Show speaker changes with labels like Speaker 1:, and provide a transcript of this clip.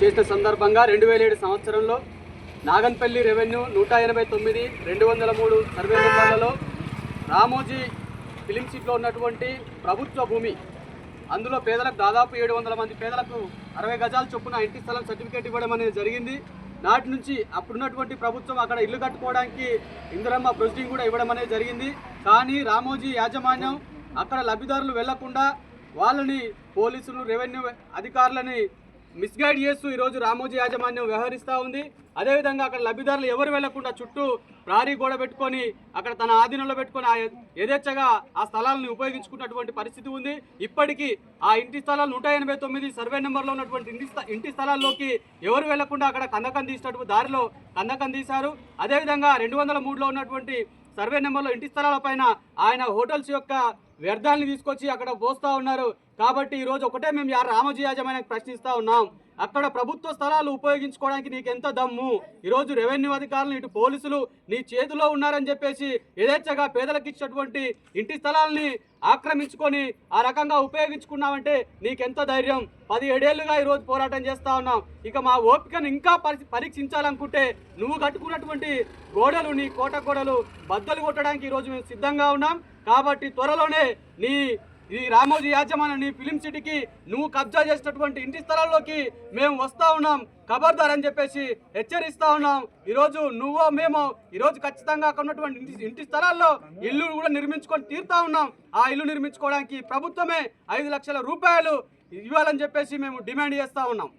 Speaker 1: చేసిన సందర్భంగా 2007 సంవత్సరంలో నాగన్పల్లి రెవెన్యూ 189 203 సర్వే నెంబర్లలో రామోజీ ఫిలిం సిటీలో ఉన్నటువంటి ప్రభుత్వ భూమి, అందులో పేదలకు దాదాపు 700 మంది పేదలకు 60 గజాల చొప్పున ఇంటి స్థలం సర్టిఫికేట్ ఇవ్వడం అనేది జరిగింది. నాటి నుంచి అప్పుడున్నటువంటి ప్రభుత్వం అక్కడ ఇల్లు కట్టుకోవడానికి ఇందిరమ్మ ప్రొసీడింగ్ కూడా ఇవ్వడం అనేది జరిగింది. కానీ రామోజీ యాజమాన్యం అక్కడ లబ్ధిదారులు వెళ్లకుండా వాళ్ళని పోలీసులు, రెవెన్యూ అధికారులని మిస్గైడ్ చేస్తూ ఈరోజు రామోజీ యాజమాన్యం వ్యవహరిస్తూ ఉంది. అదేవిధంగా అక్కడ లబ్ధిదారులు ఎవరు వెళ్లకుండా చుట్టూ ప్రారీ గోడ పెట్టుకొని అక్కడ తన ఆధీనంలో పెట్టుకొని యథేచ్ఛగా ఆ స్థలాలను ఉపయోగించుకున్నటువంటి పరిస్థితి ఉంది. ఇప్పటికీ ఆ ఇంటి స్థలాలు 189 సర్వే నెంబర్లో ఉన్నటువంటి ఇంటి స్థలాల్లోకి ఎవరు వెళ్లకుండా అక్కడ కందకం తీసినటువంటి దారిలో కందకం తీశారు. అదేవిధంగా 203లో ఉన్నటువంటి సర్వే నెంబర్లో ఇంటి స్థలాల పైన ఆయన హోటల్స్ యొక్క వ్యర్థాలని తీసుకొచ్చి అక్కడ పోస్తూ ఉన్నారు. కాబట్టి ఈరోజు ఒకటే మేము రామోజీ యాజమాన్యానికి ప్రశ్నిస్తూ ఉన్నాం, అక్కడ ప్రభుత్వ స్థలాలు ఉపయోగించుకోవడానికి నీకు ఎంత దమ్ము? ఈరోజు రెవెన్యూ అధికారులు, ఇటు పోలీసులు నీ చేతిలో ఉన్నారని చెప్పేసి యథేచ్ఛగా పేదలకు ఇచ్చినటువంటి ఇంటి స్థలాలని ఆక్రమించుకొని ఆ రకంగా ఉపయోగించుకున్నావంటే నీకెంత ధైర్యం? 17 ఏళ్లుగా ఈరోజు పోరాటం చేస్తూ ఉన్నాం. ఇక మా ఓపికను ఇంకా పరీక్షించాలనుకుంటే నువ్వు కట్టుకున్నటువంటి గోడలు, నీ కోట గోడలు బద్దలు కొట్టడానికి ఈరోజు మేము సిద్ధంగా ఉన్నాం. కాబట్టి త్వరలోనే ఈ రామోజీ యాజమాన్యాన్ని ఫిలిం సిటీకి నువ్వు కబ్జా చేసినటువంటి ఇంటి స్థలాల్లోకి మేము వస్తూ ఉన్నాం, ఖబర్దార్ అని చెప్పేసి హెచ్చరిస్తూ ఉన్నాం. ఈరోజు నువ్వో మేమో ఈరోజు ఖచ్చితంగా అక్కడ ఉన్నటువంటి ఇంటి స్థలాల్లో ఇల్లు కూడా నిర్మించుకొని తీరుతా ఉన్నాం. ఆ ఇల్లు నిర్మించుకోవడానికి ప్రభుత్వమే 5 లక్షల రూపాయలు ఇవ్వాలని చెప్పేసి మేము డిమాండ్ చేస్తూ ఉన్నాం.